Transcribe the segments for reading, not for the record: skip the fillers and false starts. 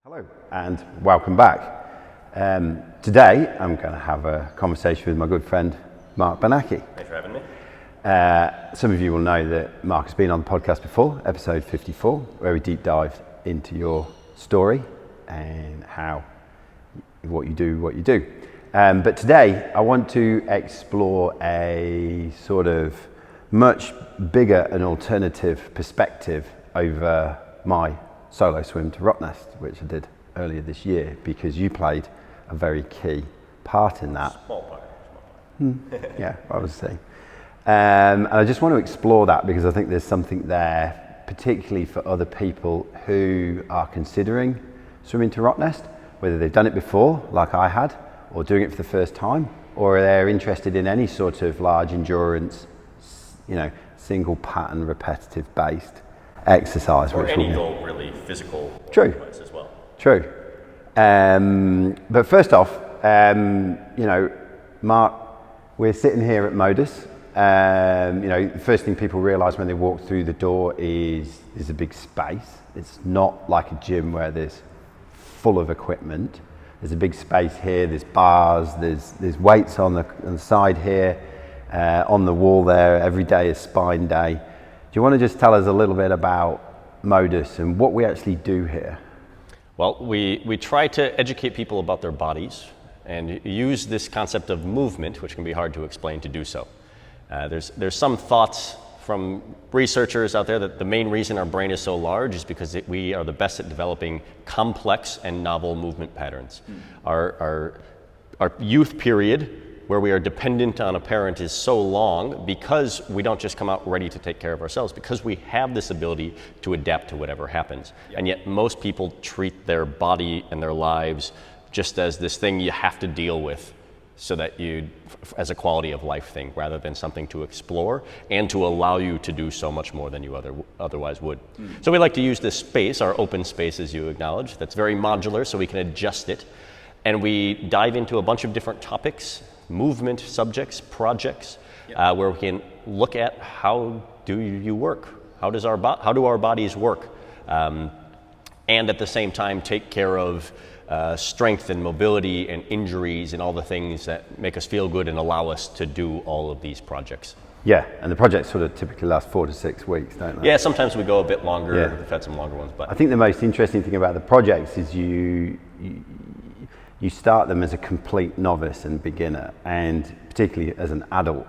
Hello and welcome back. Today I'm going to have a conversation with my good friend Mark Bernacchi. Thanks for having me. Some of you will know that Mark has been on the podcast before, episode 54, where we deep dived into your story and what you do. But today I want to explore a sort of much bigger and alternative perspective over my solo swim to Rottnest, which I did earlier this year, because you played a very key part in that. Small part. Yeah, I was saying. And I just want to explore that because I think there's something there, particularly for other people who are considering swimming to Rottnest, whether they've done it before, like I had, or doing it for the first time, or they're interested in any sort of large endurance, single pattern, repetitive based exercise. Or any really physical exercise as well. True. But first off, Mark, we're sitting here at Modus. The first thing people realise when they walk through the door is a big space. It's not like a gym where there's full of equipment. There's a big space here. There's bars. There's weights on the side here, on the wall there. Every day is spine day. Do you want to just tell us a little bit about Modus and what we actually do here? Well, we try to educate people about their bodies and use this concept of movement, which can be hard to explain, to do so. There's some thoughts from researchers out there that the main reason our brain is so large is because we are the best at developing complex and novel movement patterns. Our youth period, where we are dependent on a parent, is so long because we don't just come out ready to take care of ourselves, because we have this ability to adapt to whatever happens. Yep. And yet most people treat their body and their lives just as this thing you have to deal with, so that as a quality of life thing, rather than something to explore and to allow you to do so much more than you otherwise would. So we like to use this space, our open space, as you acknowledge, that's very modular, so we can adjust it. And we dive into a bunch of different topics, movement subjects, projects, where we can look at how do you work? How do our bodies work? And at the same time take care of strength and mobility and injuries and all the things that make us feel good and allow us to do all of these projects. Yeah, and the projects sort of typically last 4 to 6 weeks, don't they? Yeah, sometimes we go a bit longer. Yeah. We've had some longer ones, but I think the most interesting thing about the projects is you start them as a complete novice and beginner, and particularly as an adult,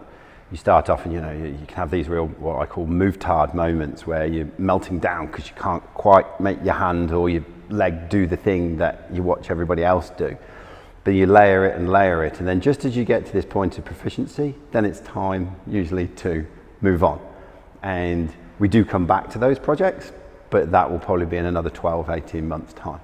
you start off and you can have these real, what I call move-tard moments, where you're melting down because you can't quite make your hand or your leg do the thing that you watch everybody else do. But you layer it, and then just as you get to this point of proficiency, then it's time usually to move on. And we do come back to those projects, but that will probably be in another 12, 18 months' time.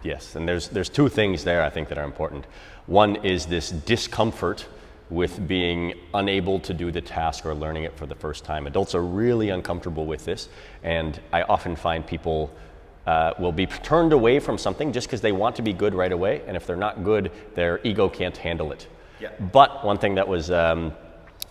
Yes, and there's two things there I think that are important. One is this discomfort with being unable to do the task or learning it for the first time. Adults are really uncomfortable with this, and I often find people will be turned away from something just because they want to be good right away, and if they're not good, their ego can't handle it. Yeah. But one thing that was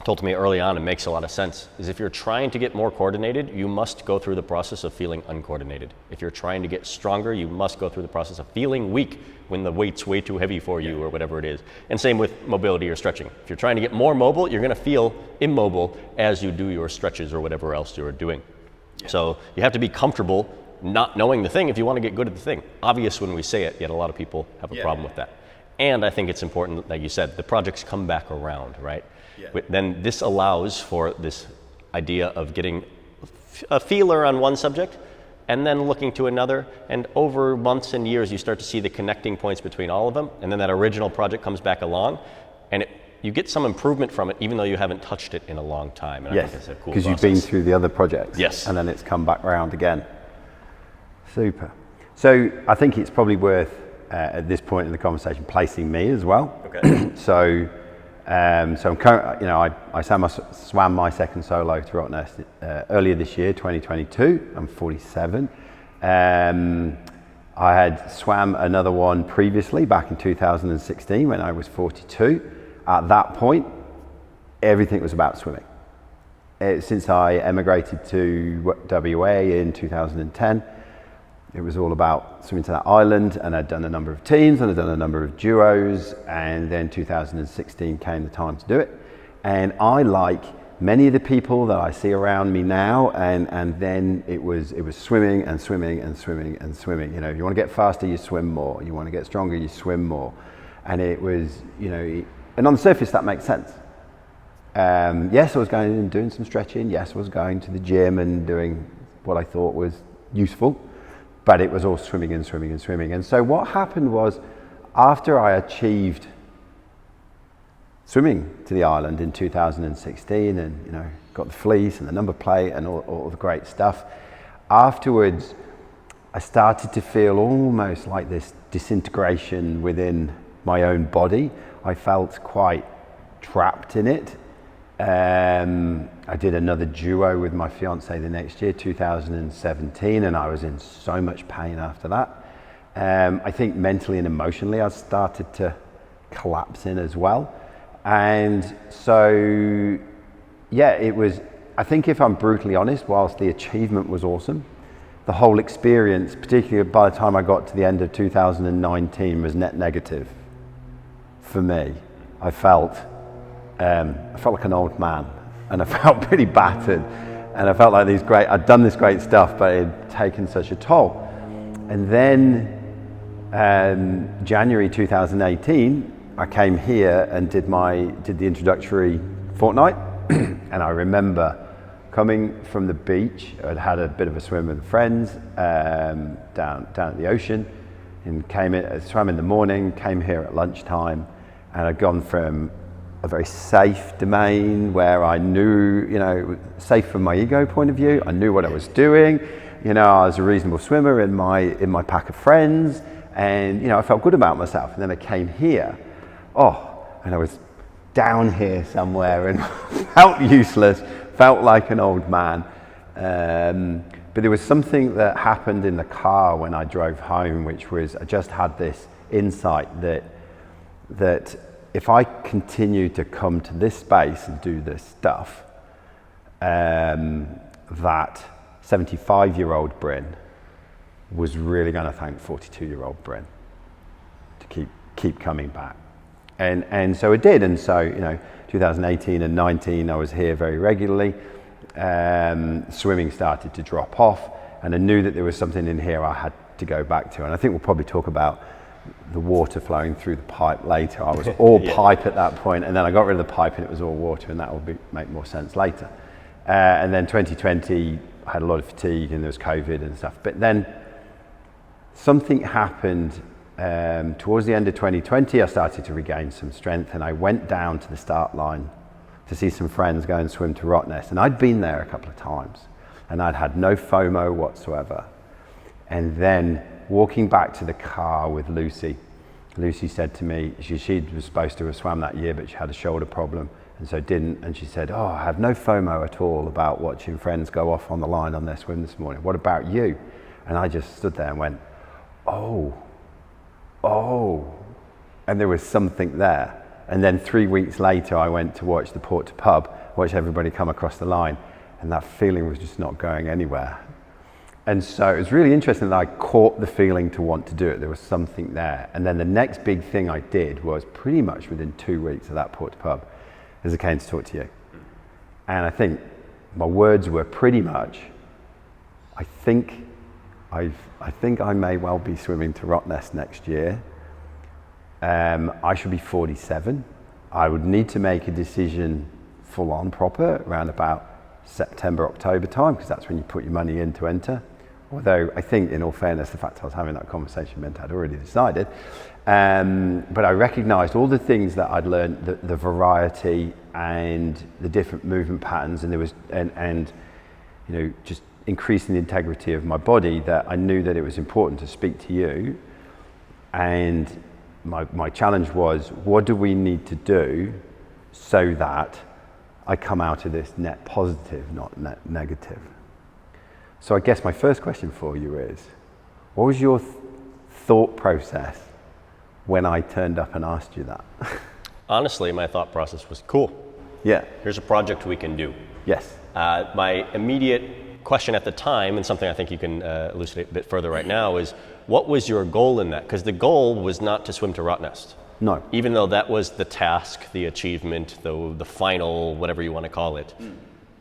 told to me early on, and makes a lot of sense, is if you're trying to get more coordinated, you must go through the process of feeling uncoordinated. If you're trying to get stronger, you must go through the process of feeling weak when the weight's way too heavy for you, or whatever it is. And same with mobility or stretching. If you're trying to get more mobile, you're going to feel immobile as you do your stretches or whatever else you're doing. Yeah. So you have to be comfortable not knowing the thing if you want to get good at the thing. Obvious when we say it, yet a lot of people have a problem with that. And I think it's important, like you said, the projects come back around, right? Yeah. Then this allows for this idea of getting a feeler on one subject and then looking to another, and over months and years you start to see the connecting points between all of them, and then that original project comes back along and you get some improvement from it even though you haven't touched it in a long time. And yes, I think it's a cool because you've been through the other projects. Yes. And then it's come back around again. Super. So I think it's probably worth at this point in the conversation placing me as well. Okay. So I'm currently, I swam my second solo to Rottnest earlier this year, 2022. I'm 47. I had swam another one previously back in 2016 when I was 42. At that point, everything was about swimming. Since I emigrated to WA in 2010, it was all about swimming to that island, and I'd done a number of teams and I'd done a number of duos, and then 2016 came the time to do it. And I, like many of the people that I see around me now, and then it was swimming and swimming and swimming and swimming. You know, if you want to get faster, you swim more. You want to get stronger, you swim more. And it was, you know, and on the surface that makes sense. Yes, I was going and doing some stretching. Yes, I was going to the gym and doing what I thought was useful, but it was all swimming and swimming and swimming. And so what happened was, after I achieved swimming to the island in 2016 and, you know, got the fleece and the number plate and all the great stuff, afterwards I started to feel almost like this disintegration within my own body. I felt quite trapped in it. I did another duo with my fiance the next year, 2017, and I was in so much pain after that. I think mentally and emotionally I started to collapse in as well. And so, yeah, it was, I think if I'm brutally honest, whilst the achievement was awesome, the whole experience, particularly by the time I got to the end of 2019, was net negative for me. I felt like an old man, and I felt pretty battered, and I felt like I'd done this great stuff, but it had taken such a toll. And then January 2018, I came here and did the introductory fortnight, and I remember coming from the beach. I'd had a bit of a swim with friends down at the ocean, and swam in the morning, came here at lunchtime, and I'd gone from a very safe domain where I knew, you know, safe from my ego point of view. I knew what I was doing. You know, I was a reasonable swimmer in my pack of friends, and, you know, I felt good about myself. And then I came here, and I was down here somewhere and felt useless, felt like an old man. But there was something that happened in the car when I drove home, which was, I just had this insight that if I continue to come to this space and do this stuff, that 75-year-old Bryn was really going to thank 42-year-old Bryn to keep coming back. And so it did. And so, you know, 2018 and 19, I was here very regularly. Swimming started to drop off, and I knew that there was something in here I had to go back to. And I think we'll probably talk about the water flowing through the pipe later. I was all pipe at that point, and then I got rid of the pipe and it was all water, and that will make more sense later. And then 2020, I had a lot of fatigue and there was COVID and stuff. But then something happened towards the end of 2020. I started to regain some strength, and I went down to the start line to see some friends go and swim to Rottnest. And I'd been there a couple of times, and I'd had no FOMO whatsoever. And then walking back to the car with Lucy said to me, she was supposed to have swam that year, but she had a shoulder problem and so didn't. And she said, I have no FOMO at all about watching friends go off on the line on their swim this morning. What about you? And I just stood there and went, oh. And there was something there. And then 3 weeks later, I went to watch the port to pub, watch everybody come across the line, and that feeling was just not going anywhere. And so it was really interesting that I caught the feeling to want to do it. There was something there. And then the next big thing I did was pretty much within 2 weeks of that port to pub, is I came to talk to you. And I think my words were pretty much, I think I may well be swimming to Rottnest next year. I should be 47. I would need to make a decision full on proper around about September, October time, because that's when you put your money in to enter. Although I think, in all fairness, the fact I was having that conversation meant I'd already decided. But I recognised all the things that I'd learned, the variety and the different movement patterns, and there was and you know, just increasing the integrity of my body, that I knew that it was important to speak to you. And my challenge was, what do we need to do so that I come out of this net positive, not net negative? So I guess my first question for you is, what was your thought process when I turned up and asked you that? Honestly, my thought process was, cool. Yeah. Here's a project we can do. Yes. My immediate question at the time, and something I think you can elucidate a bit further right now, is what was your goal in that? Because the goal was not to swim to Rottnest. No. Even though that was the task, the achievement, the final, whatever you want to call it.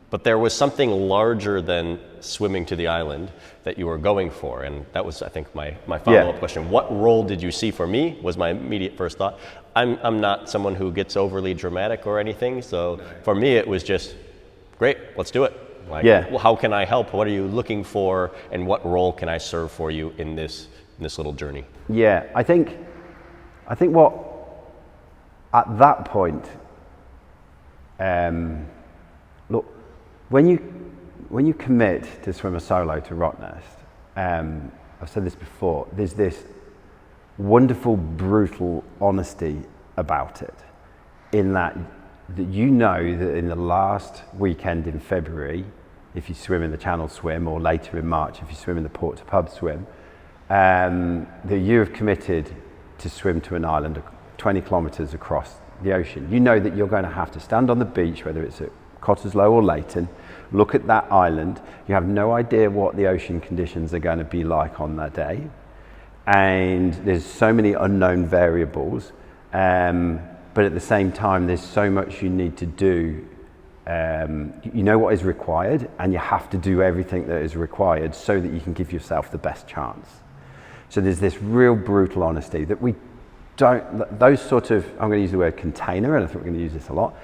But there was something larger than swimming to the island that you were going for. And that was, I think, my follow-up question. What role did you see for me was my immediate first thought. I'm not someone who gets overly dramatic or anything. So for me, it was just, great, let's do it. Like, well, how can I help? What are you looking for? And what role can I serve for you in this little journey? Yeah, I think what, at that point, look, when you commit to swim a solo to Rottnest, I've said this before, there's this wonderful, brutal honesty about it, in that you know that in the last weekend in February, if you swim in the Channel Swim, or later in March if you swim in the Port to Pub Swim, that you have committed to swim to an island 20 kilometres across the ocean. You know that you're going to have to stand on the beach, whether it's at Cottesloe or Leighton, look at that island. You have no idea what the ocean conditions are going to be like on that day. And there's so many unknown variables. But at the same time, there's so much you need to do. You know what is required, and you have to do everything that is required so that you can give yourself the best chance. So there's this real brutal honesty that we don't, those sort of, I'm going to use the word container, and I think we're going to use this a lot.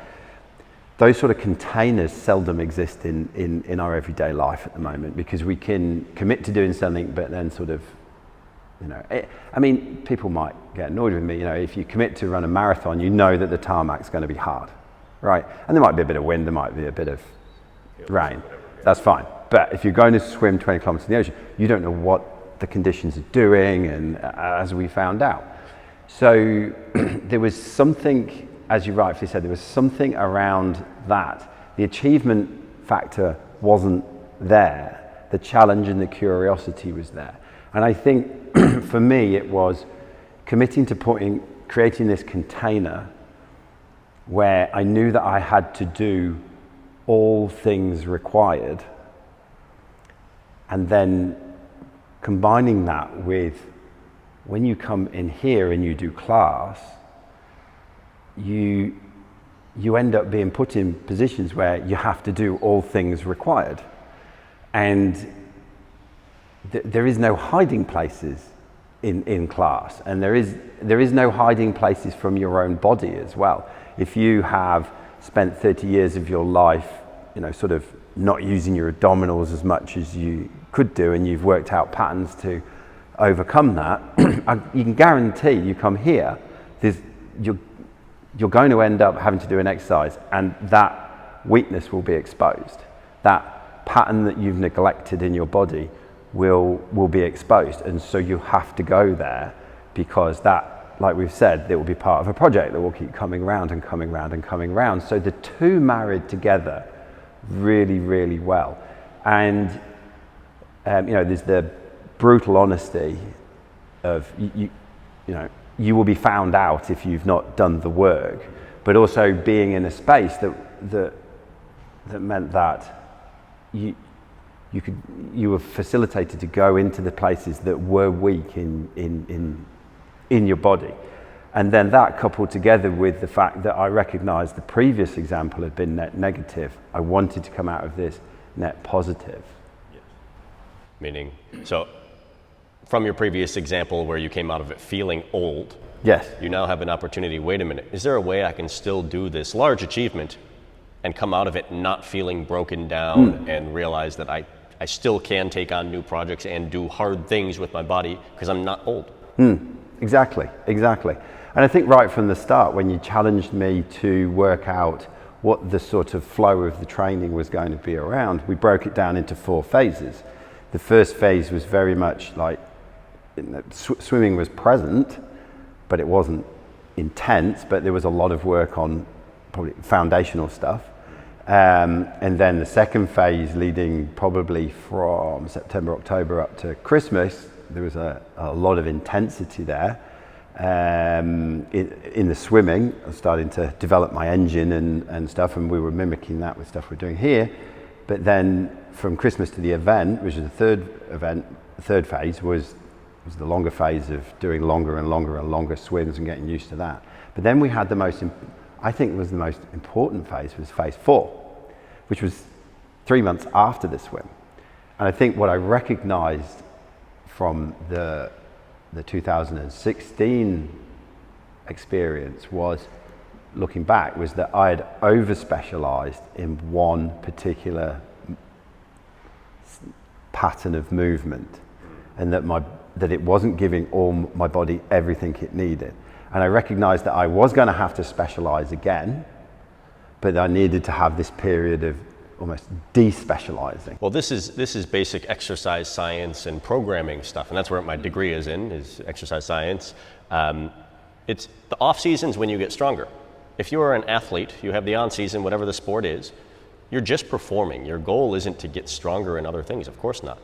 Those sort of containers seldom exist in our everyday life at the moment, because we can commit to doing something, but then sort of, you know, I mean, people might get annoyed with me, you know, if you commit to run a marathon, you know that the tarmac's going to be hard, right? And there might be a bit of wind, there might be a bit of rain, that's fine. But if you're going to swim 20 kilometers in the ocean, you don't know what the conditions are doing, and as we found out. So there was something, as you rightfully said, there was something around that. The achievement factor wasn't there. The challenge and the curiosity was there. And I think for me, it was committing to creating this container where I knew that I had to do all things required, and then combining that with, when you come in here and you do class, you end up being put in positions where you have to do all things required. And there is no hiding places in class, and there is no hiding places from your own body as well. If you have spent 30 years of your life, you know, sort of not using your abdominals as much as you could do, and you've worked out patterns to overcome that, you can guarantee you come here, you're going to end up having to do an exercise, and that weakness will be exposed. That pattern that you've neglected in your body will be exposed, and so you have to go there, because that, like we've said, it will be part of a project that will keep coming around and coming around and coming around. So the two married together really, really well. And you know, there's the brutal honesty of you know, you will be found out if you've not done the work, but also being in a space that meant that you were facilitated to go into the places that were weak in your body. And then that, coupled together with the fact that I recognized the previous example had been net negative, I wanted to come out of this net positive. Yes. Meaning, so from your previous example where you came out of it feeling old, yes, you now have an opportunity. Wait a minute, is there a way I can still do this large achievement and come out of it not feeling broken down and realize that I still can take on new projects and do hard things with my body because I'm not old? Exactly. And I think right from the start, when you challenged me to work out what the sort of flow of the training was going to be around, we broke it down into 4 phases. The first phase was very much like, swimming was present, but it wasn't intense, but there was a lot of work on probably foundational stuff. And then the second phase, leading probably from September, October up to Christmas, there was a lot of intensity there. In the swimming, I was starting to develop my engine and stuff, and we were mimicking that with stuff we're doing here. But then from Christmas to the event, which is the third phase was the longer phase of doing longer and longer and longer swims and getting used to that. But then we had the most important phase was phase 4, which was 3 months after the swim. And I think what I recognized from the 2016 experience was, looking back, was that I had over-specialized in one particular pattern of movement, and that it wasn't giving all my body everything it needed. And I recognized that I was going to have to specialize again, but I needed to have this period of almost de-specializing. Well, this is basic exercise science and programming stuff, and that's where my degree is exercise science. It's the off seasons when you get stronger. If you are an athlete, you have the on season, whatever the sport is, you're just performing. Your goal isn't to get stronger in other things, of course not.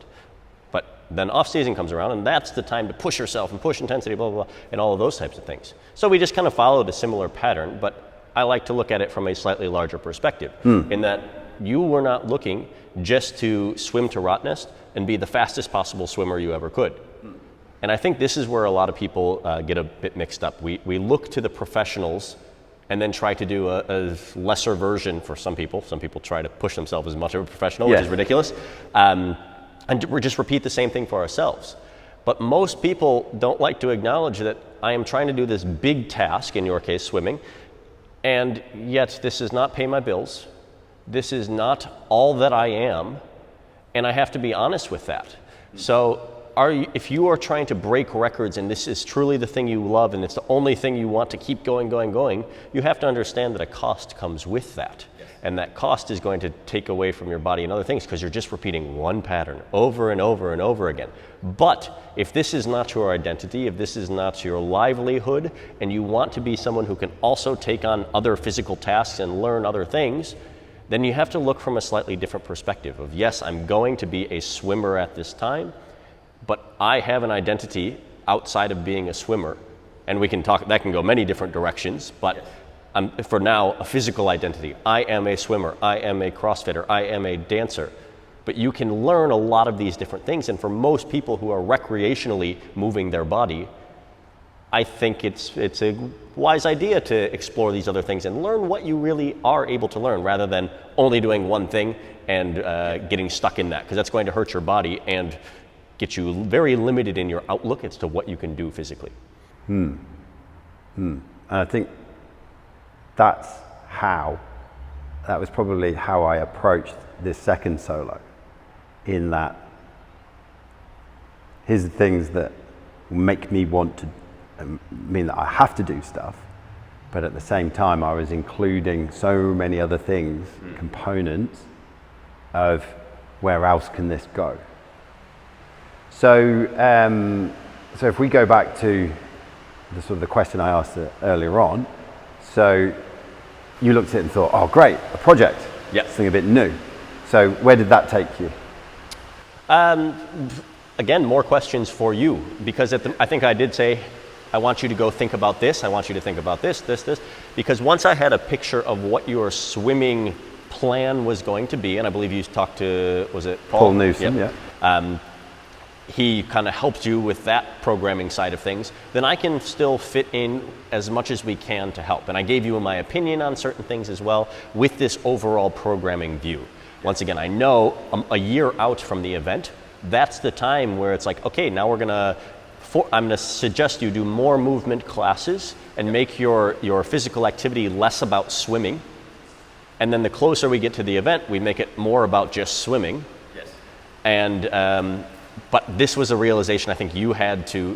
But then off season comes around, and that's the time to push yourself and push intensity, blah, blah, blah, and all of those types of things. So we just kind of followed a similar pattern, but I like to look at it from a slightly larger perspective, in that you were not looking just to swim to Rottnest and be the fastest possible swimmer you ever could. And I think this is where a lot of people get a bit mixed up. We look to the professionals and then try to do a lesser version for some people. Some people try to push themselves as much of a professional, which is ridiculous. And we just repeat the same thing for ourselves. But most people don't like to acknowledge that I am trying to do this big task, in your case swimming, and yet this does not pay my bills. This is not all that I am, and I have to be honest with that. So if you are trying to break records and this is truly the thing you love and it's the only thing you want to keep going, you have to understand that a cost comes with that. Yes. And that cost is going to take away from your body and other things because you're just repeating one pattern over and over and over again. But if this is not your identity, if this is not your livelihood, and you want to be someone who can also take on other physical tasks and learn other things, then you have to look from a slightly different perspective of, yes, I'm going to be a swimmer at this time, but I have an identity outside of being a swimmer. And we can talk, that can go many different directions, but I'm, for now, a physical identity. I am a swimmer, I am a CrossFitter, I am a dancer. But you can learn a lot of these different things, and for most people who are recreationally moving their body, I think it's a wise idea to explore these other things and learn what you really are able to learn rather than only doing one thing and getting stuck in that, because that's going to hurt your body and get you very limited in your outlook as to what you can do physically. And I think that was probably how I approached this second solo, in that here's the things that make me want to mean that I have to do stuff, but at the same time I was including so many other things, components of where else can this go. So if we go back to the sort of the question I asked earlier on, so you looked at it and thought, oh great, a project, something a bit new. So where did that take you? Again, more questions for you, because I think I did say, I want you to go think about this, I want you to think about this, because once I had a picture of what your swimming plan was going to be, and I believe you talked to, was it Paul? Paul Newsom, yeah. He kind of helped you with that programming side of things, then I can still fit in as much as we can to help. And I gave you my opinion on certain things as well with this overall programming view. Once again, I know a year out from the event, that's the time where it's like, okay, now I'm gonna suggest you do more movement classes and make your physical activity less about swimming. And then the closer we get to the event, we make it more about just swimming. Yes. And, but this was a realization I think you had to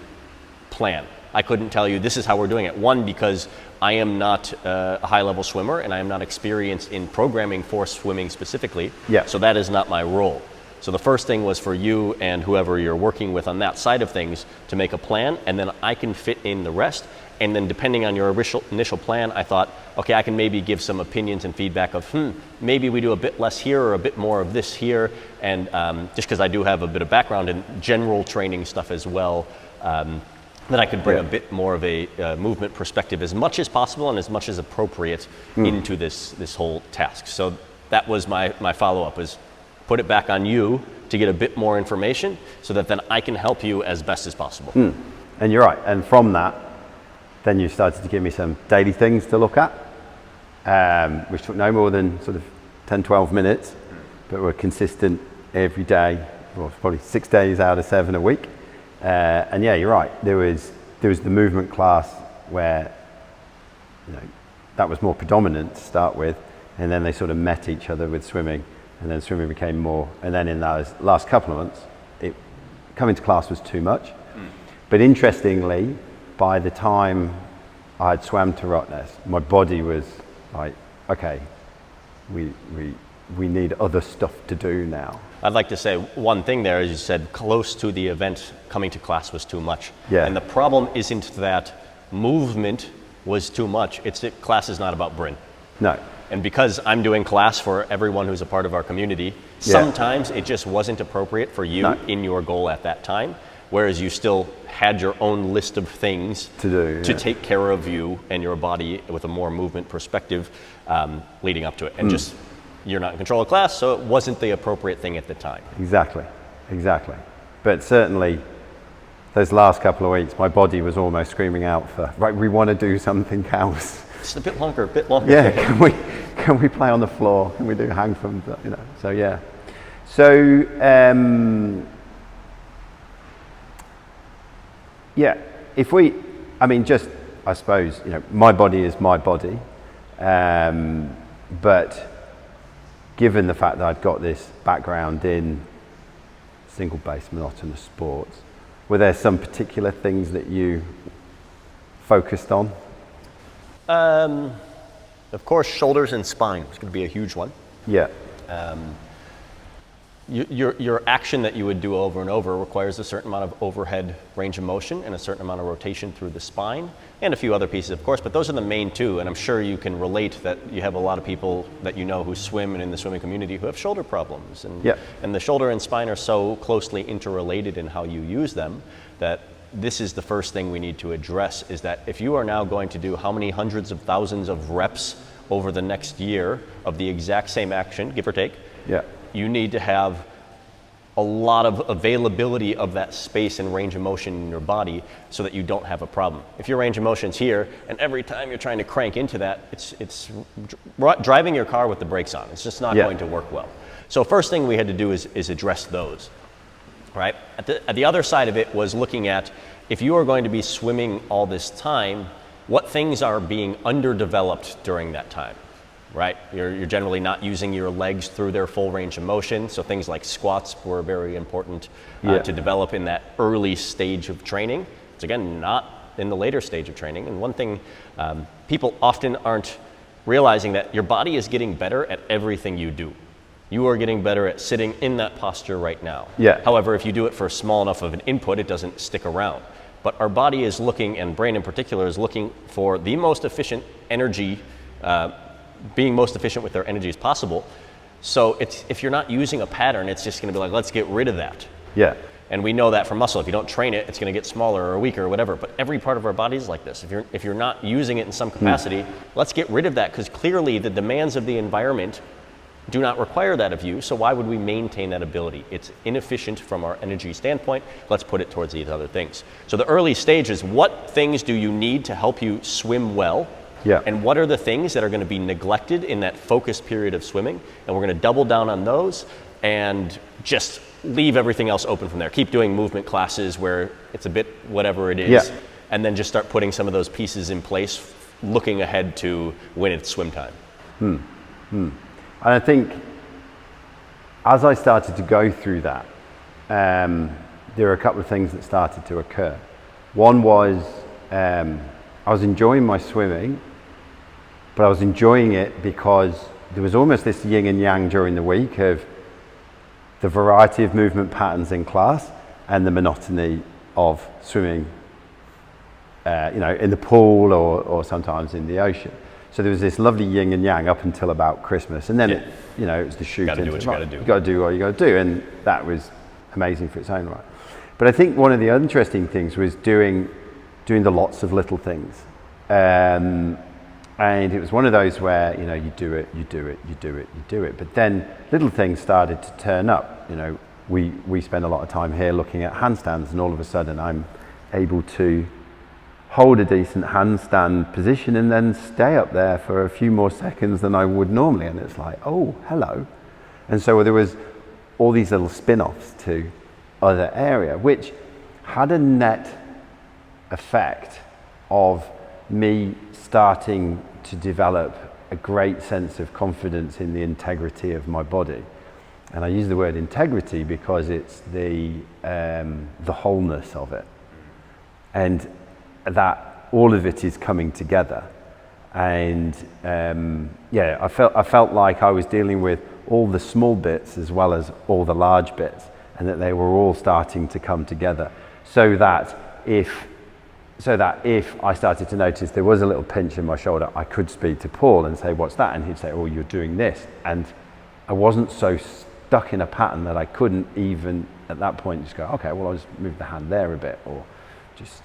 plan. I couldn't tell you this is how we're doing it. One, because I am not a high-level swimmer and I am not experienced in programming for swimming specifically. Yeah. So that is not my role. So the first thing was for you and whoever you're working with on that side of things to make a plan, and then I can fit in the rest. And then depending on your initial plan, I thought, okay, I can maybe give some opinions and feedback of, maybe we do a bit less here or a bit more of this here. And just because I do have a bit of background in general training stuff as well, that I could bring a bit more of a movement perspective as much as possible and as much as appropriate into this whole task. So that was my follow-up is, put it back on you to get a bit more information so that then I can help you as best as possible. And you're right. And from that, then you started to give me some daily things to look at, which took no more than sort of 10, 12 minutes, but were consistent every day, or probably 6 days out of 7 a week. And yeah, you're right. There was the movement class where, that was more predominant to start with, and then they sort of met each other with swimming, and then swimming became more. And then in those last couple of months, coming to class was too much. But interestingly, by the time I had swam to Rottnest, my body was like, okay, we need other stuff to do now. I'd like to say one thing there, as you said, close to the event, coming to class was too much. Yeah. And the problem isn't that movement was too much, it's that class is not about Bryn. No. And because I'm doing class for everyone who's a part of our community, sometimes it just wasn't appropriate for you in your goal at that time, whereas you still had your own list of things to do, to take care of you and your body with a more movement perspective leading up to it. And just, you're not in control of class, so it wasn't the appropriate thing at the time. Exactly. But certainly, those last couple of weeks, my body was almost screaming out for, right, we want to do something else. Just a bit longer, a bit longer. Yeah, can we play on the floor? Can we do hang from, so yeah. So, yeah, I suppose, my body is my body, but given the fact that I'd got this background in single-based monotonous sports, were there some particular things that you focused on? Of course, shoulders and spine is going to be a huge one. Yeah. Your action that you would do over and over requires a certain amount of overhead range of motion and a certain amount of rotation through the spine, and a few other pieces, of course, but those are the main two. And I'm sure you can relate that you have a lot of people that who swim and in the swimming community who have shoulder problems. And the shoulder and spine are so closely interrelated in how you use them that this is the first thing we need to address, is that if you are now going to do how many hundreds of thousands of reps over the next year of the exact same action, give or take, you need to have a lot of availability of that space and range of motion in your body so that you don't have a problem. If your range of motion's here, and every time you're trying to crank into that, it's driving your car with the brakes on. It's just not going to work well. So first thing we had to do is address those, right? At the other side of it was looking at, if you are going to be swimming all this time, what things are being underdeveloped during that time? Right? You're generally not using your legs through their full range of motion, so things like squats were very important to develop in that early stage of training. It's again not in the later stage of training. And one thing people often aren't realizing, that your body is getting better at everything you do. You are getting better at sitting in that posture right now. However, if you do it for small enough of an input, it doesn't stick around. But our body is looking, and brain in particular, is looking for the most efficient energy, being most efficient with their energy as possible. So if you're not using a pattern, it's just going to be like, let's get rid of that. And we know that from muscle. If you don't train it, it's going to get smaller or weaker or whatever. But every part of our body is like this. If you're not using it in some capacity, let's get rid of that, because clearly the demands of the environment do not require that of you. So why would we maintain that ability? It's inefficient from our energy standpoint. Let's put it towards these other things. So the early stage is, what things do you need to help you swim well? And what are the things that are going to be neglected in that focused period of swimming? And we're going to double down on those and just leave everything else open from there. Keep doing movement classes where it's a bit whatever it is, and then just start putting some of those pieces in place, looking ahead to when it's swim time. And I think as I started to go through that, there were a couple of things that started to occur. One was I was enjoying my swimming, but I was enjoying it because there was almost this yin and yang during the week of the variety of movement patterns in class and the monotony of swimming, in the pool or sometimes in the ocean. So there was this lovely yin and yang up until about Christmas, and then it was the shoot. You got to do what you got to do. You got to do what you got to do, and that was amazing for its own right. But I think one of the interesting things was doing the lots of little things. And it was one of those where, you know, you do it, you do it, you do it, you do it. But then little things started to turn up. You know, we spend a lot of time here looking at handstands, and all of a sudden I'm able to hold a decent handstand position and then stay up there for a few more seconds than I would normally. And it's like, oh, hello. And so there was all these little spin-offs to other area, which had a net effect of me starting to develop a great sense of confidence in the integrity of my body. And I use the word integrity because it's the wholeness of it, and that all of it is coming together. And yeah, I felt like I was dealing with all the small bits as well as all the large bits, and that they were all starting to come together, so that if I started to notice there was a little pinch in my shoulder, I could speak to Paul and say, what's that? And he'd say, oh, you're doing this. And I wasn't so stuck in a pattern that I couldn't even at that point just go, okay, well, I'll just move the hand there a bit, or just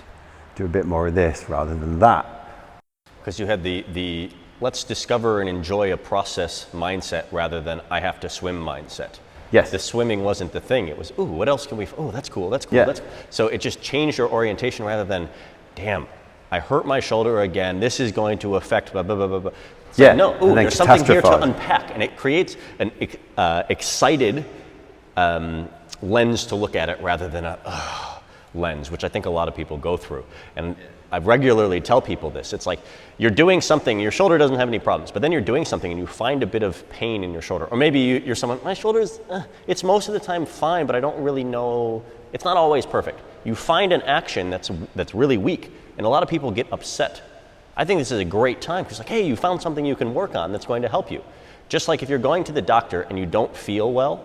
do a bit more of this rather than that. Because you had the let's discover and enjoy a process mindset rather than I have to swim mindset. Yes. The swimming wasn't the thing. It was, ooh, what else can we, oh, that's cool, that's cool. Yeah. So it just changed your orientation rather than, damn, I hurt my shoulder again, this is going to affect blah, blah, blah, blah, blah. It's yeah. like, no, ooh, there's something here to unpack. And it creates an excited lens to look at it rather than a lens, which I think a lot of people go through. And I regularly tell people this. It's like you're doing something, your shoulder doesn't have any problems, but then you're doing something and you find a bit of pain in your shoulder. Or maybe you're someone, my shoulder's, it's most of the time fine, but I don't really know, it's not always perfect. You find an action that's really weak, and a lot of people get upset. I think this is a great time because like, hey, you found something you can work on that's going to help you. Just like if you're going to the doctor and you don't feel well,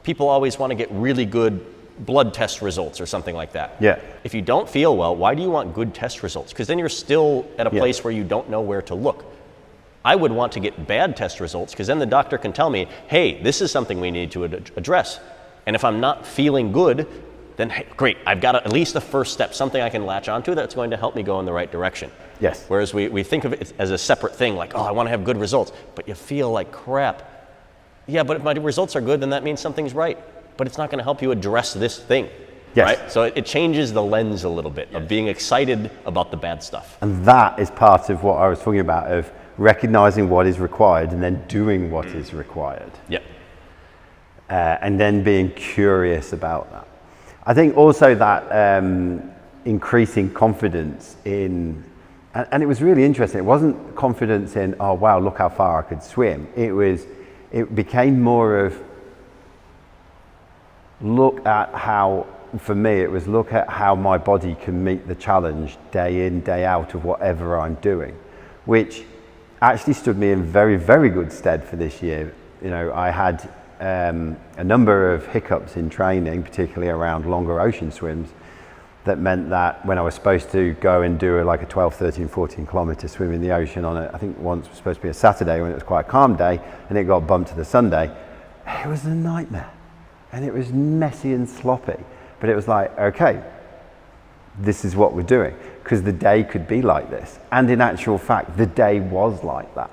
people always want to get really good blood test results or something like that. Yeah. If you don't feel well, why do you want good test results? Because then you're still at a place where you don't know where to look. I would want to get bad test results because then the doctor can tell me, hey, this is something we need to address. And if I'm not feeling good, then hey, great, I've got at least a first step, something I can latch onto that's going to help me go in the right direction. Yes. Whereas we think of it as a separate thing, like, oh, I want to have good results, but you feel like crap. Yeah, but if my results are good, then that means something's right. But it's not going to help you address this thing. Yes. Right? So it changes the lens a little bit of being excited about the bad stuff. And that is part of what I was talking about, of recognizing what is required and then doing what is required. Yep. And then being curious about that. I think also that increasing confidence in, and it was really interesting. It wasn't confidence in, oh wow, look how far I could swim. It became more of, look at how, for me, it was look at how my body can meet the challenge day in, day out of whatever I'm doing, which actually stood me in very, very good stead for this year. You know, I had a number of hiccups in training, particularly around longer ocean swims, that meant that when I was supposed to go and do like a 12, 13, 14 kilometer swim in the ocean on I think once was supposed to be a Saturday when it was quite a calm day, and it got bumped to the Sunday, it was a nightmare. And it was messy and sloppy, but it was like, okay, this is what we're doing, because the day could be like this. And in actual fact, the day was like that.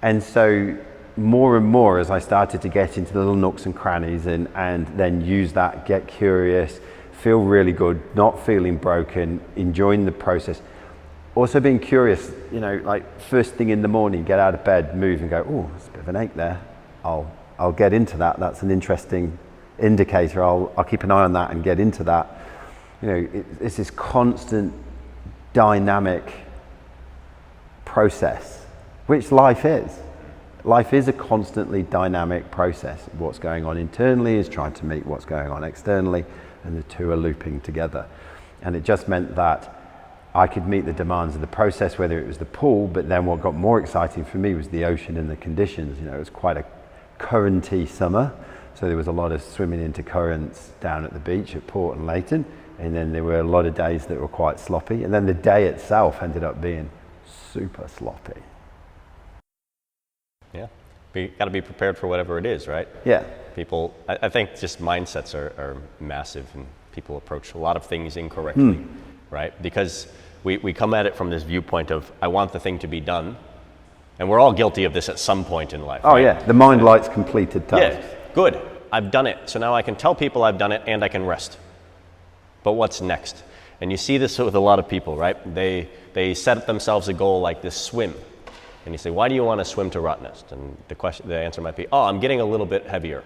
And so more and more, as I started to get into the little nooks and crannies and then use that, get curious, feel really good, not feeling broken, enjoying the process. Also being curious, you know, like first thing in the morning, get out of bed, move and go, oh, there's a bit of an ache there. I'll get into that. That's an interesting indicator. I'll keep an eye on that and get into that. You know, it's this constant dynamic process, which life is. Life is a constantly dynamic process. What's going on internally is trying to meet what's going on externally, and the two are looping together. And it just meant that I could meet the demands of the process, whether it was the pool, but then what got more exciting for me was the ocean and the conditions. You know, it was quite a currenty summer, so there was a lot of swimming into currents down at the beach at Port and Leighton, and then there were a lot of days that were quite sloppy, and then the day itself ended up being super sloppy. Yeah, you got to be prepared for whatever it is, right? Yeah. People, I think just mindsets are massive, and people approach a lot of things incorrectly, right? Because we come at it from this viewpoint of, I want the thing to be done. And we're all guilty of this at some point in life. Oh, right? yeah. The mind likes completed tasks. Yeah, good. I've done it. So now I can tell people I've done it and I can rest. But what's next? And you see this with a lot of people, right? They set themselves a goal like this swim. And you say, why do you want to swim to Rottnest? And the answer might be, oh, I'm getting a little bit heavier.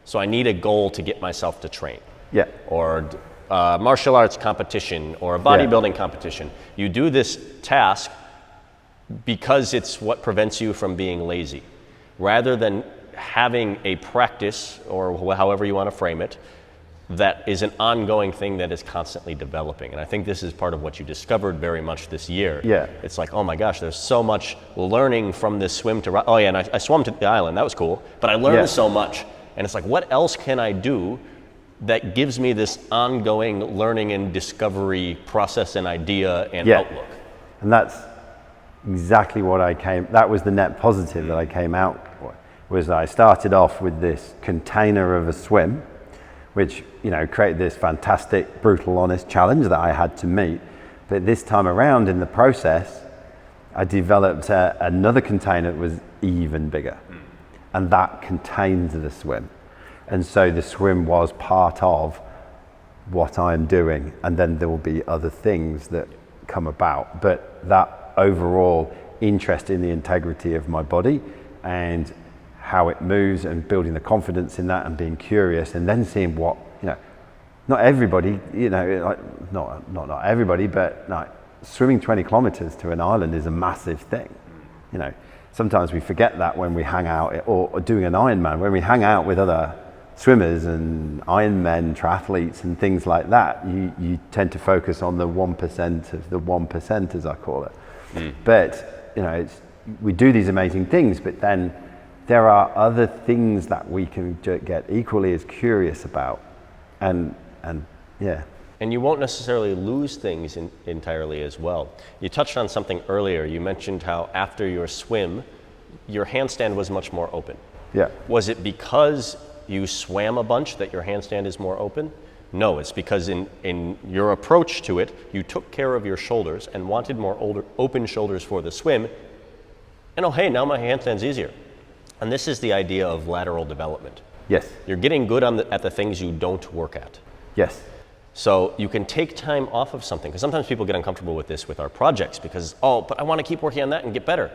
So I need a goal to get myself to train. Yeah. Or martial arts competition or a bodybuilding competition. You do this task because it's what prevents you from being lazy, rather than having a practice, or however you want to frame it, that is an ongoing thing that is constantly developing. And I think this is part of what you discovered very much this year. Yeah. It's like, oh my gosh, there's so much learning from this swim to, oh yeah, and I swam to the island, that was cool, but I learned so much. And it's like, what else can I do that gives me this ongoing learning and discovery process and idea and outlook? And that's exactly what that was the net positive that I came out with, was I started off with this container of a swim, which, you know, created this fantastic, brutal, honest challenge that I had to meet. But this time around in the process, I developed another container that was even bigger. And that contained the swim. And so the swim was part of what I'm doing. And then there will be other things that come about. But that overall interest in the integrity of my body and how it moves, and building the confidence in that, and being curious, and then seeing what, you know, not everybody, you know, like, not everybody, but like, swimming 20 kilometers to an island is a massive thing. You know, sometimes we forget that when we hang out, or doing an Ironman, when we hang out with other swimmers and Ironmen, triathletes and things like that, you tend to focus on the 1% of the 1%, as I call it. But, you know, we do these amazing things, but then there are other things that we can get equally as curious about. And yeah. And you won't necessarily lose things entirely as well. You touched on something earlier. You mentioned how after your swim, your handstand was much more open. Yeah. Was it because you swam a bunch that your handstand is more open? No, it's because in your approach to it, you took care of your shoulders and wanted more open shoulders for the swim. And oh, hey, now my handstand's easier. And this is the idea of lateral development. Yes. You're getting good at the things you don't work at. Yes. So you can take time off of something, because sometimes people get uncomfortable with this with our projects because, oh, but I want to keep working on that and get better.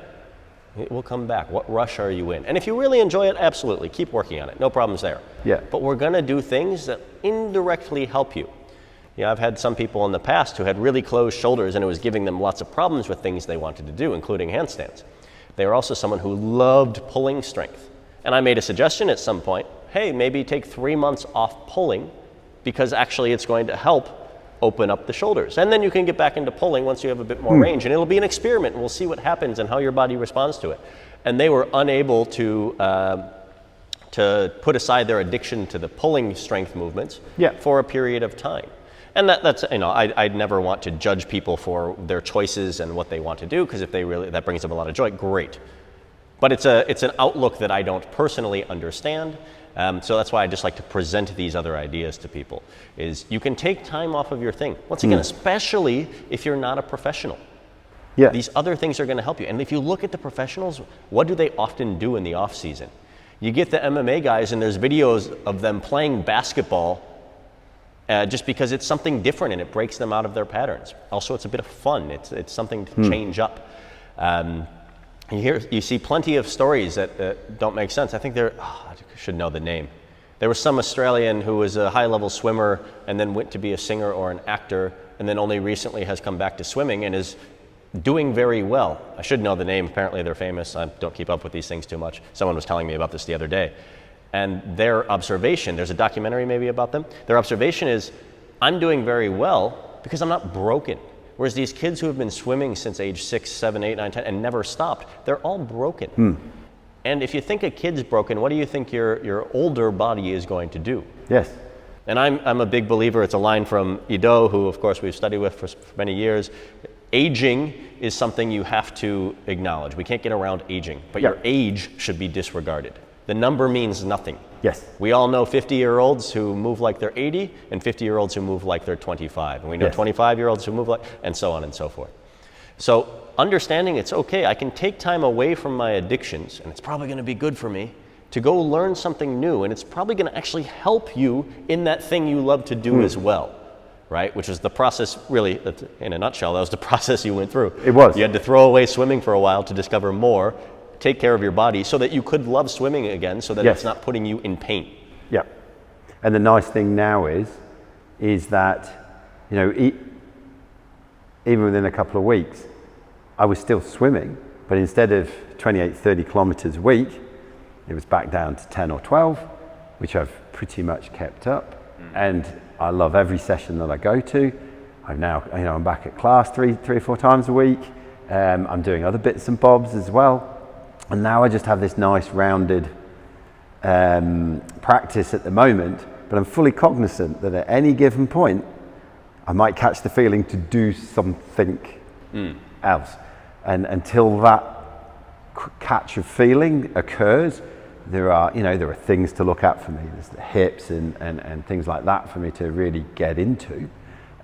It will come back. What rush are you in? And if you really enjoy it, absolutely, keep working on it. No problems there. Yeah. But we're going to do things that indirectly help you. You know, I've had some people in the past who had really closed shoulders and it was giving them lots of problems with things they wanted to do, including handstands. They were also someone who loved pulling strength. And I made a suggestion at some point, hey, maybe take 3 months off pulling, because actually it's going to help open up the shoulders. And then you can get back into pulling once you have a bit more range, and it'll be an experiment, and we'll see what happens and how your body responds to it. And they were unable to put aside their addiction to the pulling strength movements for a period of time. And that's, you know, I'd never want to judge people for their choices and what they want to do, because if they really, that brings them a lot of joy, great. But it's an outlook that I don't personally understand. So that's why I just like to present these other ideas to people, is you can take time off of your thing. Once again, especially if you're not a professional. Yeah. These other things are going to help you. And if you look at the professionals, what do they often do in the off season? You get the MMA guys and there's videos of them playing basketball just because it's something different and it breaks them out of their patterns. Also, it's a bit of fun. It's something to change up. You see plenty of stories that don't make sense. I think I should know the name. There was some Australian who was a high-level swimmer and then went to be a singer or an actor, and then only recently has come back to swimming and is doing very well. I should know the name. Apparently they're famous. I don't keep up with these things too much. Someone was telling me about this the other day. And their observation, there's a documentary maybe about them, their observation is, I'm doing very well because I'm not broken. Whereas these kids who have been swimming since age 6, 7, 8, 9, 10 and never stopped, they're all broken. And if you think a kid's broken, what do you think your older body is going to do? Yes. And I'm a big believer, it's a line from Ido, who of course we've studied with for many years. Aging is something you have to acknowledge. We can't get around aging, but your age should be disregarded. The number means nothing. Yes. We all know 50-year-olds who move like they're 80 and 50-year-olds who move like they're 25. And we know 25-year-olds who move like, and so on and so forth. So understanding it's okay, I can take time away from my addictions, and it's probably going to be good for me, to go learn something new, and it's probably going to actually help you in that thing you love to do as well, right? Which is the process, really, in a nutshell, that was the process you went through. It was. You had to throw away swimming for a while to discover more, take care of your body so that you could love swimming again, so that Yes. it's not putting you in pain. Yeah. And the nice thing now is that, you know, even within a couple of weeks, I was still swimming, but instead of 28, 30 kilometers a week, it was back down to 10 or 12, which I've pretty much kept up. And I love every session that I go to. I'm now, you know, I'm back at class three or four times a week. I'm doing other bits and bobs as well. And now I just have this nice rounded practice at the moment, but I'm fully cognizant that at any given point, I might catch the feeling to do something else. And until that catch of feeling occurs, there are things to look at for me. There's the hips and things like that for me to really get into.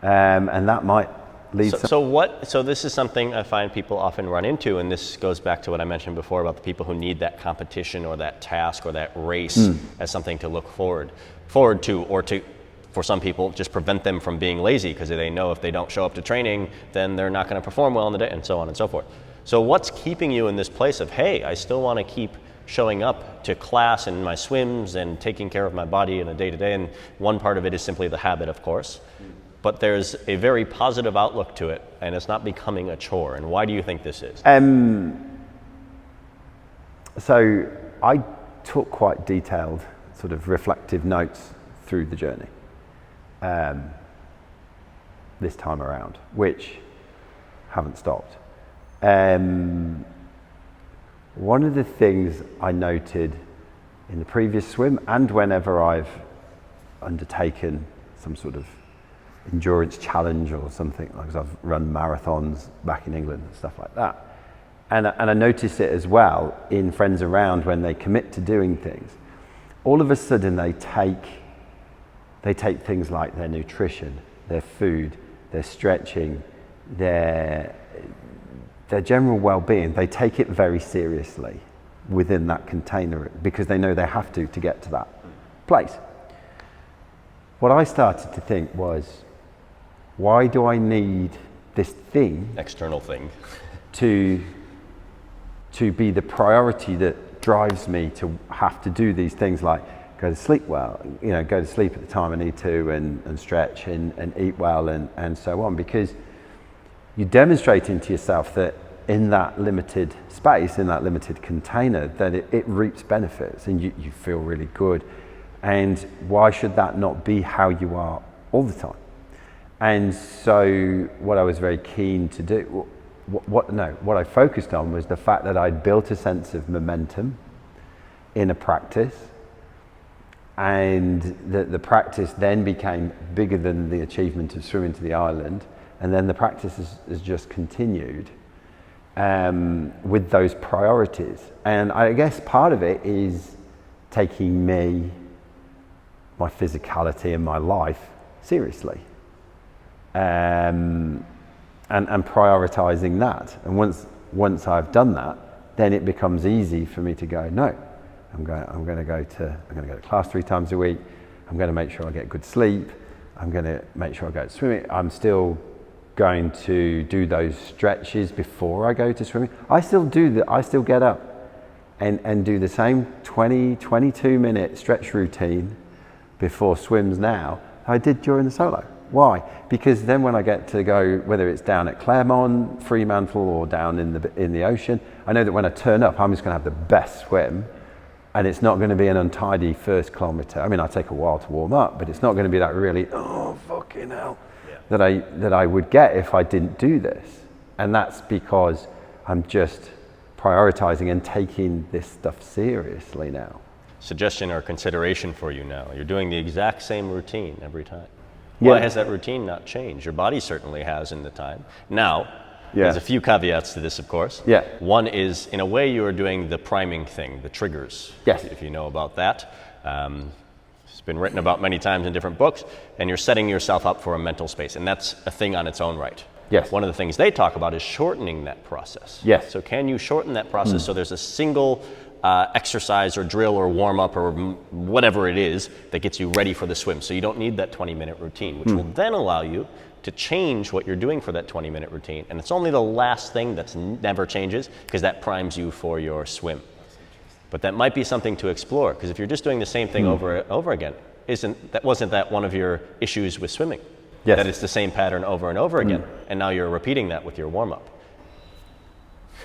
And that might lead So this is something I find people often run into, and this goes back to what I mentioned before about the people who need that competition or that task or that race as something to look forward to, or to, for some people, just prevent them from being lazy because they know if they don't show up to training, then they're not going to perform well in the day, and so on and so forth. So what's keeping you in this place of, hey, I still want to keep showing up to class and my swims and taking care of my body in a day-to-day? And one part of it is simply the habit, of course. But there's a very positive outlook to it, and it's not becoming a chore. And why do you think this is? So I took quite detailed sort of reflective notes through the journey this time around, which haven't stopped. One of the things I noted in the previous swim, and whenever I've undertaken some sort of endurance challenge or something, like I've run marathons back in England and stuff like that, and I notice it as well in friends around when they commit to doing things. All of a sudden they take things like their nutrition, their food, their stretching, their general well-being. They take it very seriously within that container because they know they have to get to that place. What I started to think was, why do I need this thing, external thing, to be the priority that drives me to have to do these things like go to sleep well, you know, go to sleep at the time I need to, and stretch and eat well and so on, because you're demonstrating to yourself that in that limited space, in that limited container, that it reaps benefits and you feel really good. And why should that not be how you are all the time? And so what I was very keen to do, what I focused on was the fact that I'd built a sense of momentum in a practice, and that the practice then became bigger than the achievement of swimming to the island, and then the practice has just continued with those priorities. And I guess part of it is taking me, my physicality and my life seriously, and prioritizing that. And once I've done that, then it becomes easy for me to go, no, I'm going to go to class 3 times a week. I'm going to make sure I get good sleep. I'm going to make sure I go to swimming. I'm still going to do those stretches before I go to swimming. I still do that. I still get up and do the same 22 minute stretch routine before swims now I did during the solo. Why? Because then when I get to go, whether it's down at Claremont, Fremantle, or down in the ocean, I know that when I turn up, I'm just going to have the best swim, and it's not going to be an untidy first kilometre. I mean, I take a while to warm up, but it's not going to be that really, oh fucking hell, that I would get if I didn't do this. And that's because I'm just prioritizing and taking this stuff seriously now. Suggestion or consideration for you now. You're doing the exact same routine every time. Yeah. Why has that routine not changed? Your body certainly has in the time. Now, there's a few caveats to this, of course. Yeah. One is, in a way, you are doing the priming thing, the triggers. Yes. If you know about that. It's been written about many times in different books, and you're setting yourself up for a mental space, and that's a thing on its own right. Yes. One of the things they talk about is shortening that process. Yes. So can you shorten that process so there's a single exercise or drill or warm up or whatever it is that gets you ready for the swim. So you don't need that 20-minute routine, which will then allow you to change what you're doing for that 20-minute routine. And it's only the last thing that never changes, because that primes you for your swim. But that might be something to explore, because if you're just doing the same thing over and over again, wasn't that one of your issues with swimming? Yes. That it's the same pattern over and over again, and now you're repeating that with your warm-up.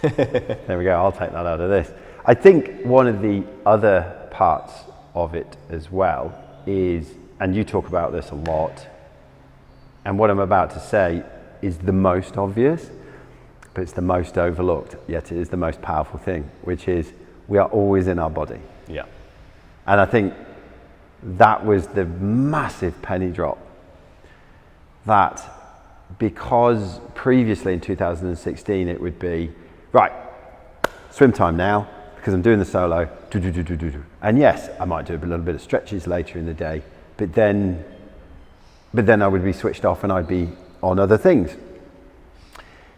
There we go, I'll take that out of this. I think one of the other parts of it as well is, and you talk about this a lot, and what I'm about to say is the most obvious, but it's the most overlooked, yet it is the most powerful thing, which is we are always in our body. Yeah. And I think that was the massive penny drop. That because previously in 2016 it would be, right, swim time now, because I'm doing the solo, and yes, I might do a little bit of stretches later in the day, but then I would be switched off and I'd be on other things.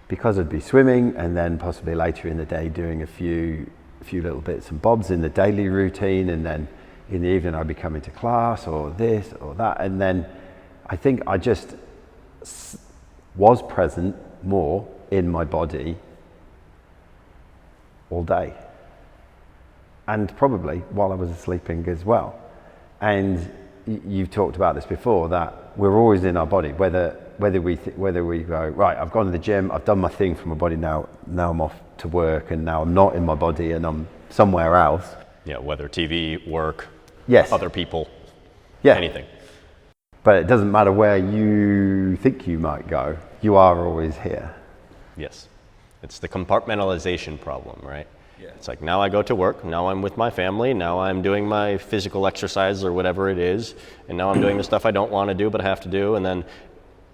Because I'd be swimming and then possibly later in the day doing a few little bits and bobs in the daily routine, and then in the evening I'd be coming to class or this or that, and then I think I just was present more in my body all day, and probably while I was sleeping as well. And you've talked about this before, that we're always in our body, whether we go, right, I've gone to the gym, I've done my thing for my body, now I'm off to work, and now I'm not in my body and I'm somewhere else. Yeah, whether TV, work, yes, other people, yeah, anything. But it doesn't matter where you think you might go, you are always here. Yes. It's the compartmentalization problem, right? Yeah. It's like, now I go to work, now I'm with my family, now I'm doing my physical exercise or whatever it is, and now I'm doing the stuff I don't want to do but I have to do, and then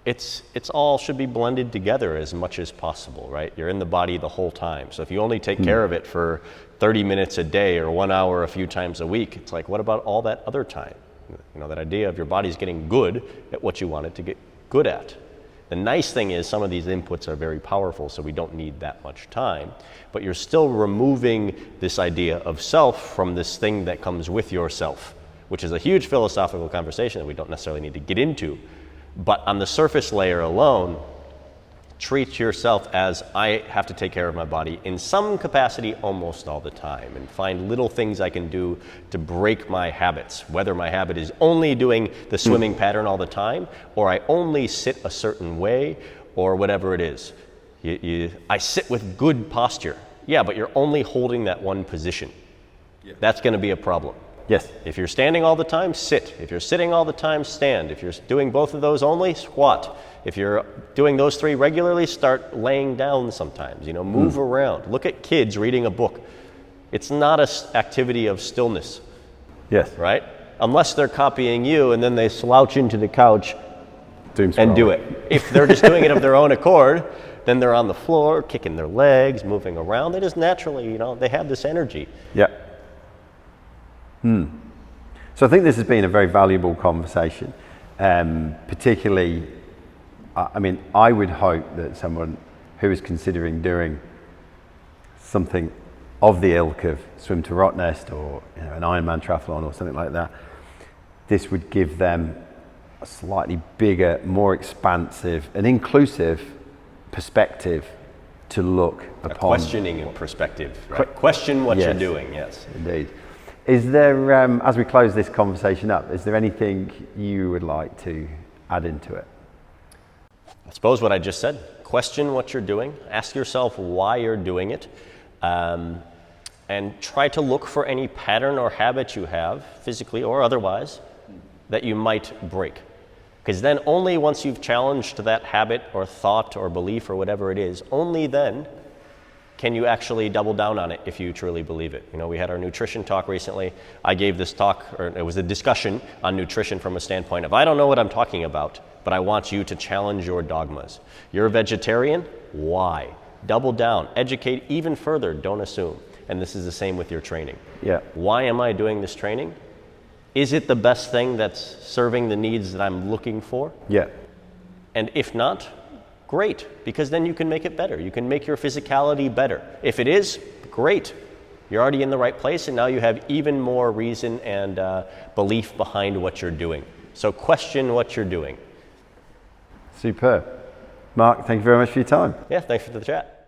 it's all should be blended together as much as possible, right? You're in the body the whole time. So if you only take care of it for 30 minutes a day or 1 hour a few times a week, it's like, what about all that other time? You know, that idea of your body's getting good at what you want it to get good at. The nice thing is some of these inputs are very powerful, so we don't need that much time, but you're still removing this idea of self from this thing that comes with yourself, which is a huge philosophical conversation that we don't necessarily need to get into. But on the surface layer alone, treat yourself as, I have to take care of my body in some capacity almost all the time, and find little things I can do to break my habits, whether my habit is only doing the swimming pattern all the time, or I only sit a certain way, or whatever it is. I sit with good posture. Yeah, but you're only holding that one position. Yeah. That's going to be a problem. Yes. If you're standing all the time, sit. If you're sitting all the time, stand. If you're doing both of those only, squat. If you're doing those three regularly, start laying down sometimes, you know, move around. Look at kids reading a book. It's not an activity of stillness. Yes. Right? Unless they're copying you and then they slouch into the couch and do it. If they're just doing it of their own accord, then they're on the floor, kicking their legs, moving around. They just naturally, you know, they have this energy. Yeah. So I think this has been a very valuable conversation, particularly, I mean, I would hope that someone who is considering doing something of the ilk of swim to Rottnest, or you know, an Ironman triathlon or something like that, this would give them a slightly bigger, more expansive and inclusive perspective to look upon. A questioning perspective, right? Question what you're doing, yes. Indeed. Is there, as we close this conversation up, is there anything you would like to add into it? I suppose what I just said. Question what you're doing. Ask yourself why you're doing it. And try to look for any pattern or habit you have, physically or otherwise, that you might break. Because then only once you've challenged that habit or thought or belief or whatever it is, only then can you actually double down on it if you truly believe it. You know, we had our nutrition talk recently. I gave this talk, or it was a discussion on nutrition from a standpoint of, I don't know what I'm talking about, but I want you to challenge your dogmas. You're a vegetarian? Why? Double down, educate even further, don't assume. And this is the same with your training. Yeah. Why am I doing this training? Is it the best thing that's serving the needs that I'm looking for? Yeah. And if not, great, because then you can make it better. You can make your physicality better. If it is, great. You're already in the right place, and now you have even more reason and belief behind what you're doing. So question what you're doing. Superb. Mark, thank you very much for your time. Yeah, thanks for the chat.